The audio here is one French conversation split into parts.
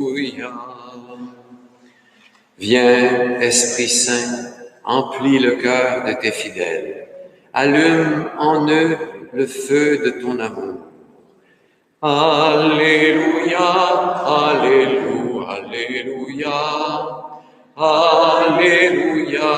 Alléluia. Viens, Esprit Saint, emplis le cœur de tes fidèles. Allume en eux le feu de ton amour. Alléluia, Alléluia, Alléluia, Alléluia,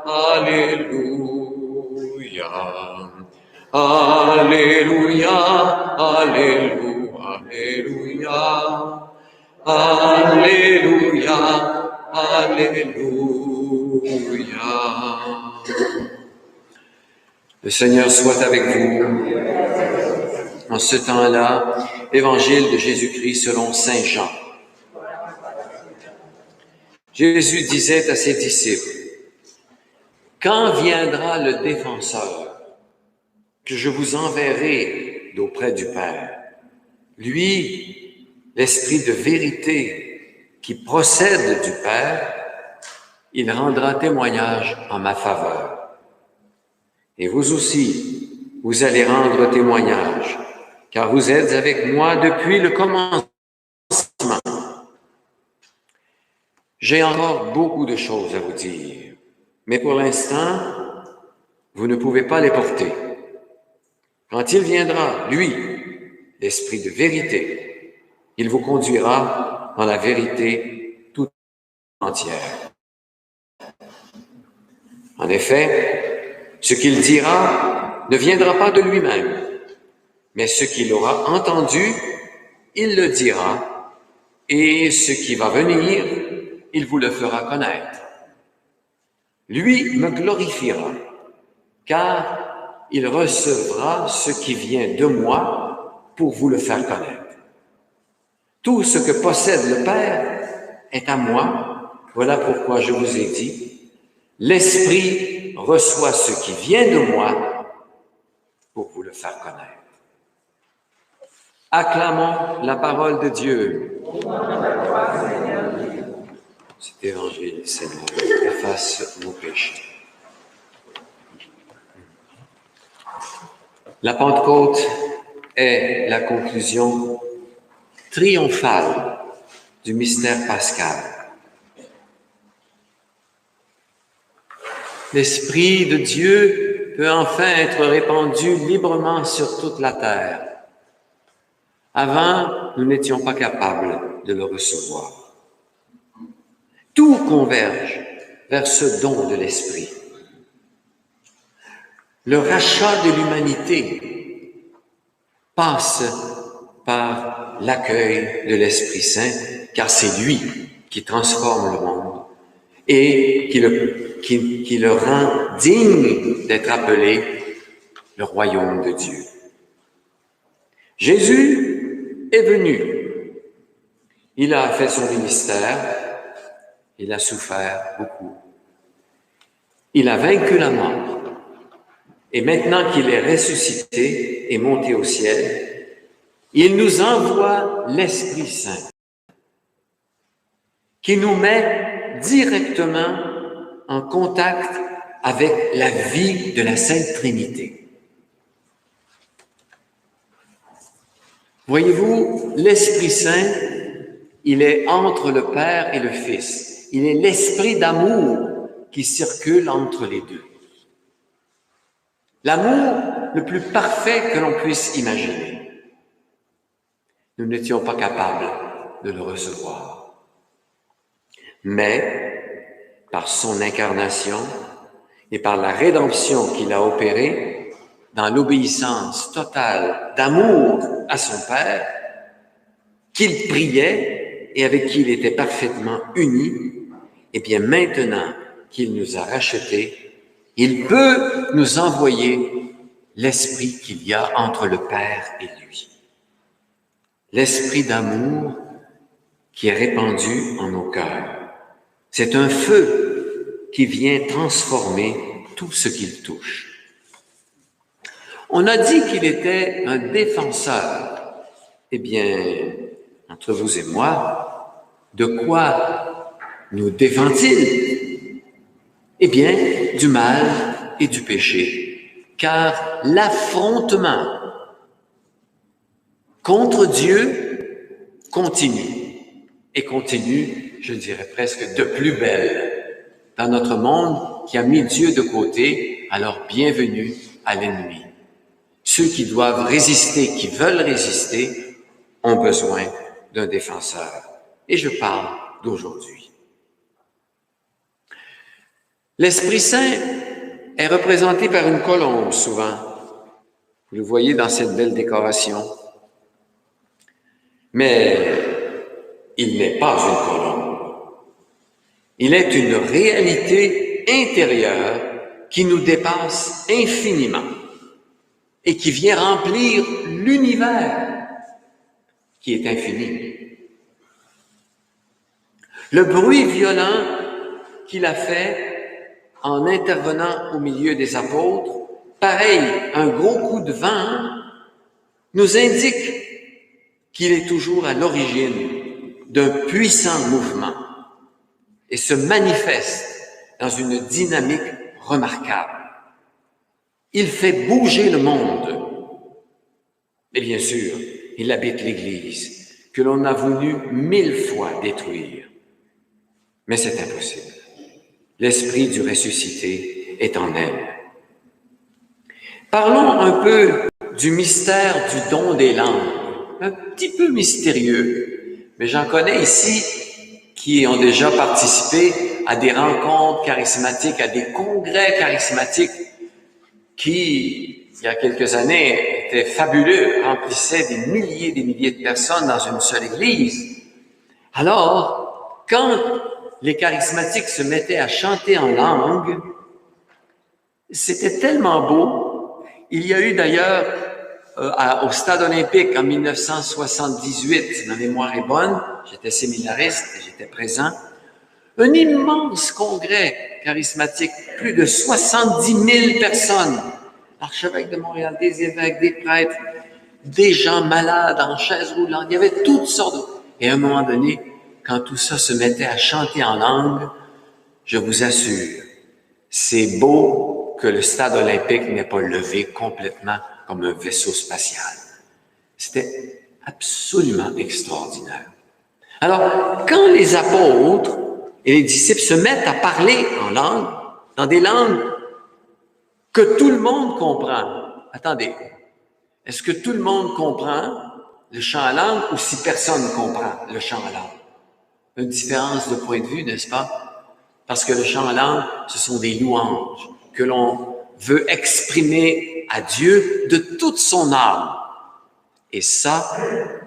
Alléluia, Alléluia, Alléluia, Alléluia, Alléluia, Alléluia. Le Seigneur soit avec vous. En ce temps-là, Évangile de Jésus-Christ selon Saint Jean. Jésus disait à ses disciples, « Quand viendra le défenseur que je vous enverrai d'auprès du Père, lui, l'Esprit de vérité qui procède du Père, il rendra témoignage en ma faveur. Et vous aussi, vous allez rendre témoignage, car vous êtes avec moi depuis le commencement. J'ai encore beaucoup de choses à vous dire, mais pour l'instant, vous ne pouvez pas les porter. Quand il viendra, lui, l'Esprit de vérité, il vous conduira dans la vérité toute entière. En effet, ce qu'il dira ne viendra pas de lui-même, mais ce qu'il aura entendu, il le dira, et ce qui va venir, il vous le fera connaître. Lui me glorifiera, car il recevra ce qui vient de moi pour vous le faire connaître. Tout ce que possède le Père est à moi. Voilà pourquoi je vous ai dit, l'Esprit reçoit ce qui vient de moi pour vous le faire connaître. Acclamons la parole de Dieu. Cet évangile, Seigneur, efface nos péchés. La Pentecôte est la conclusion triomphale du mystère pascal. L'Esprit de Dieu peut enfin être répandu librement sur toute la terre. Avant, nous n'étions pas capables de le recevoir. Tout converge vers ce don de l'Esprit. Le rachat de l'humanité passe par l'accueil de l'Esprit Saint, car c'est lui qui transforme le monde et qui le rend digne d'être appelé le royaume de Dieu. Jésus est venu. Il a fait son ministère. Il a souffert beaucoup. Il a vaincu la mort. Et maintenant qu'il est ressuscité et monté au ciel, il nous envoie l'Esprit Saint qui nous met directement en contact avec la vie de la Sainte Trinité. Voyez-vous, l'Esprit Saint, il est entre le Père et le Fils. Il est l'esprit d'amour qui circule entre les deux. L'amour le plus parfait que l'on puisse imaginer. Nous n'étions pas capables de le recevoir. Mais, par son incarnation et par la rédemption qu'il a opérée, dans l'obéissance totale d'amour à son Père, qu'il priait et avec qui il était parfaitement uni, et bien maintenant qu'il nous a rachetés, il peut nous envoyer l'esprit qu'il y a entre le Père et lui. L'esprit d'amour qui est répandu en nos cœurs. C'est un feu qui vient transformer tout ce qu'il touche. On a dit qu'il était un défenseur. Eh bien, entre vous et moi, de quoi nous défend-il? Eh bien, du mal et du péché, car l'affrontement contre Dieu continue et continue, je dirais presque, de plus belle. Dans notre monde qui a mis Dieu de côté, alors bienvenue à l'ennemi. Ceux qui doivent résister, qui veulent résister, ont besoin d'un défenseur. Et je parle d'aujourd'hui. L'Esprit Saint est représenté par une colombe souvent. Vous le voyez dans cette belle décoration. Mais il n'est pas une colombe. Il est une réalité intérieure qui nous dépasse infiniment et qui vient remplir l'univers qui est infini. Le bruit violent qu'il a fait en intervenant au milieu des apôtres, pareil, un gros coup de vent, nous indique qu'il est toujours à l'origine d'un puissant mouvement et se manifeste dans une dynamique remarquable. Il fait bouger le monde. Et bien sûr, il habite l'Église, que l'on a voulu 1000 fois détruire. Mais c'est impossible. L'Esprit du ressuscité est en elle. Parlons un peu du mystère du don des langues. Un petit peu mystérieux, mais j'en connais ici qui ont déjà participé à des rencontres charismatiques, à des congrès charismatiques qui, il y a quelques années, étaient fabuleux, remplissaient des milliers de personnes dans une seule église. Alors, quand les charismatiques se mettaient à chanter en langue, c'était tellement beau. Il y a eu d'ailleurs au Stade olympique en 1978, si ma mémoire est bonne, j'étais séminariste et j'étais présent, un immense congrès charismatique, plus de 70 000 personnes, l'archevêque de Montréal, des évêques, des prêtres, des gens malades en chaises roulantes, il y avait toutes sortes de... Et à un moment donné, quand tout ça se mettait à chanter en langue, je vous assure, c'est beau que le Stade olympique n'ait pas levé complètement comme un vaisseau spatial. C'était absolument extraordinaire. Alors, quand les apôtres et les disciples se mettent à parler en langue, dans des langues que tout le monde comprend, attendez, est-ce que tout le monde comprend le chant à langue ou si personne ne comprend le chant à langue? Une différence de point de vue, n'est-ce pas? Parce que le chant à langue, ce sont des louanges que l'on veut exprimer à Dieu de toute son âme. Et ça,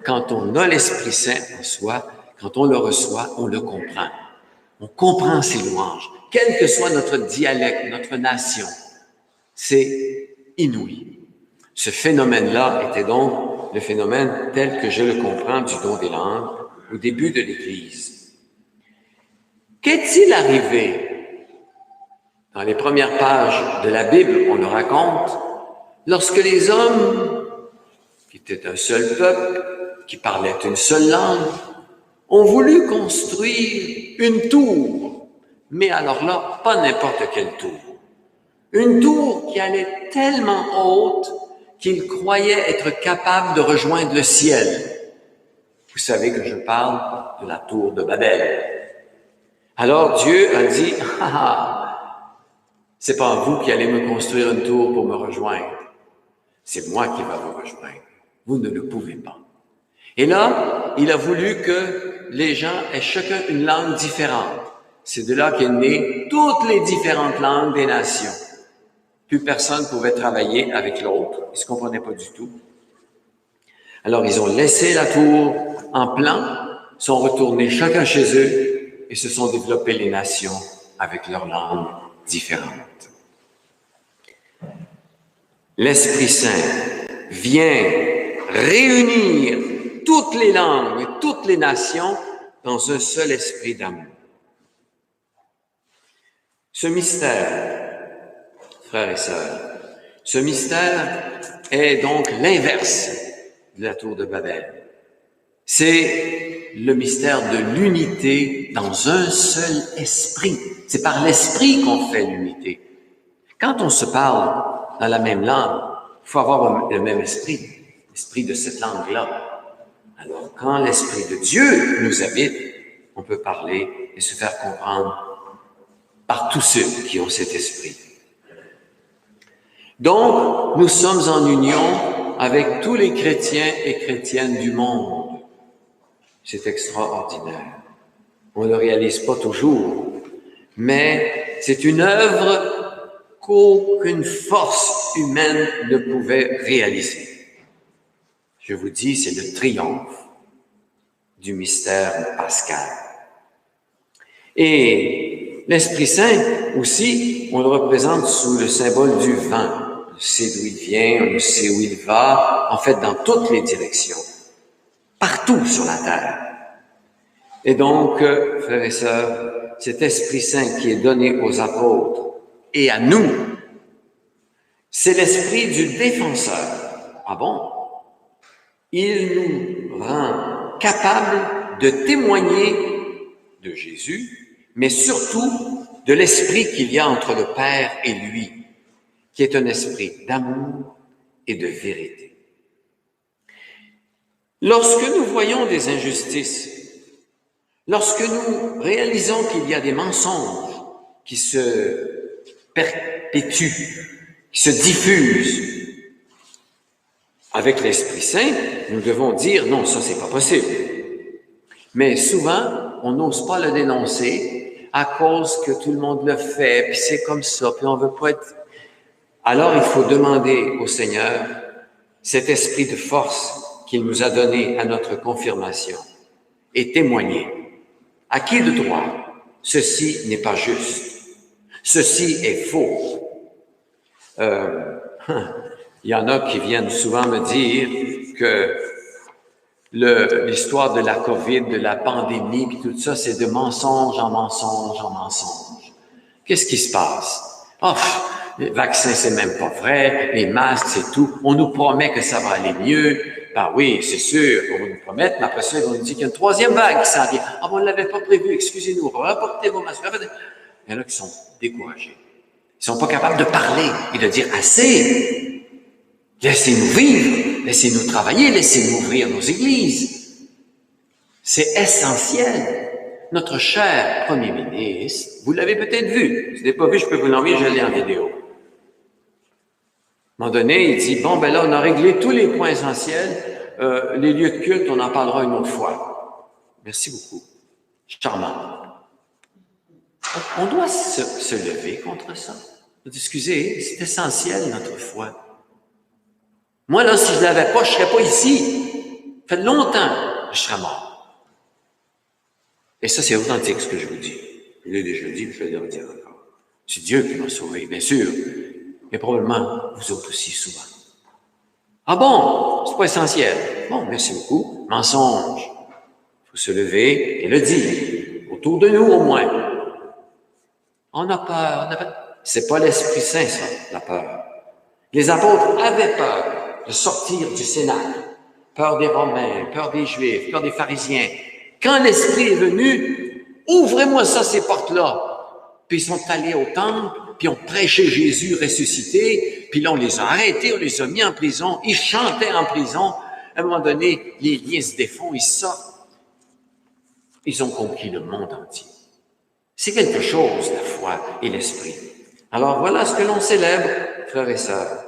quand on a l'Esprit Saint en soi, quand on le reçoit, on le comprend. On comprend ces louanges, quel que soit notre dialecte, notre nation. C'est inouï. Ce phénomène-là était donc le phénomène tel que je le comprends du don des langues au début de l'Église. Qu'est-il arrivé? Dans les premières pages de la Bible, on le raconte, lorsque les hommes, qui étaient un seul peuple, qui parlaient une seule langue, ont voulu construire une tour, mais alors là, pas n'importe quelle tour. Une tour qui allait tellement haute qu'ils croyaient être capables de rejoindre le ciel. Vous savez que je parle de la tour de Babel. Alors Dieu a dit, « c'est pas vous qui allez me construire une tour pour me rejoindre. C'est moi qui vais vous rejoindre. Vous ne le pouvez pas. » Et là, il a voulu que les gens aient chacun une langue différente. C'est de là qu'est née toutes les différentes langues des nations. Plus personne ne pouvait travailler avec l'autre. Ils ne se comprenaient pas du tout. Alors, ils ont laissé la tour en plan, sont retournés chacun chez eux et se sont développées les nations avec leurs langues différentes. L'Esprit Saint vient réunir toutes les langues et toutes les nations dans un seul esprit d'amour. Ce mystère, frères et sœurs, ce mystère est donc l'inverse de la tour de Babel. C'est le mystère de l'unité dans un seul esprit. C'est par l'esprit qu'on fait l'unité. Quand on se parle dans la même langue, il faut avoir le même esprit, l'esprit de cette langue-là. Alors, quand l'Esprit de Dieu nous habite, on peut parler et se faire comprendre par tous ceux qui ont cet esprit. Donc, nous sommes en union avec tous les chrétiens et chrétiennes du monde. C'est extraordinaire. On ne le réalise pas toujours, mais c'est une œuvre qu'aucune force humaine ne pouvait réaliser. Je vous dis, c'est le triomphe du mystère pascal. Et l'Esprit Saint aussi, on le représente sous le symbole du vent. On sait d'où il vient, on sait où il va, en fait dans toutes les directions, partout sur la terre. Et donc, frères et sœurs, cet Esprit Saint qui est donné aux apôtres et à nous, c'est l'esprit du défenseur. Ah bon? Il nous rend capables de témoigner de Jésus, mais surtout de l'esprit qu'il y a entre le Père et lui, qui est un esprit d'amour et de vérité. Lorsque nous voyons des injustices, lorsque nous réalisons qu'il y a des mensonges qui se perpétuent, qui se diffusent, avec l'Esprit Saint, nous devons dire non, ça c'est pas possible. Mais souvent, on n'ose pas le dénoncer à cause que tout le monde le fait, puis c'est comme ça, puis on veut pas être... Alors il faut demander au Seigneur cet esprit de force qu'il nous a donné à notre confirmation et témoigner. À qui de droit? Ceci n'est pas juste. Ceci est faux. Il y en a qui viennent souvent me dire que l'histoire de la COVID, de la pandémie, puis tout ça, c'est de mensonge en mensonge en mensonge. Qu'est-ce qui se passe? Oh, les vaccins, c'est même pas vrai, les masques, c'est tout. On nous promet que ça va aller mieux. Ben oui, c'est sûr, on va nous promettre, mais après ça, on nous dit qu'il y a une troisième vague qui s'en vient. Ah, on ne l'avait pas prévu, excusez-nous, rapportez vos masques. Il y en a qui sont découragés. Ils sont pas capables de parler et de dire assez. Laissez-nous vivre, laissez-nous travailler, laissez-nous ouvrir nos églises. C'est essentiel. Notre cher Premier ministre, vous l'avez peut-être vu. Si vous ne l'avez pas vu, je peux vous l'envoyer, je l'ai en vidéo. À un moment donné, il dit, bon, ben là, on a réglé tous les points essentiels. Les lieux de culte, on en parlera une autre fois. Merci beaucoup. Charmant. On doit se lever contre ça. Excusez, c'est essentiel, notre foi. Moi, là, si je ne l'avais pas, je ne serais pas ici. Ça fait longtemps que je serais mort. Et ça, c'est authentique, ce que je vous dis. Je l'ai déjà dit, je vais le dire encore. C'est Dieu qui m'a sauvé, bien sûr. Mais probablement, vous autres aussi, souvent. Ah bon? C'est pas essentiel. Bon, merci beaucoup. Mensonge. Il faut se lever et le dire. Autour de nous, au moins. On a peur. C'est pas l'Esprit Saint, ça, la peur. Les apôtres avaient peur de sortir du Cénacle. Peur des Romains, peur des Juifs, peur des pharisiens. Quand l'Esprit est venu, ouvrez-moi ça, ces portes-là. Puis ils sont allés au temple, puis ont prêché Jésus ressuscité, puis là on les a arrêtés, on les a mis en prison, ils chantaient en prison. À un moment donné, les liens se défont, ils sortent. Ils ont conquis le monde entier. C'est quelque chose, la foi et l'Esprit. Alors voilà ce que l'on célèbre, frères et sœurs.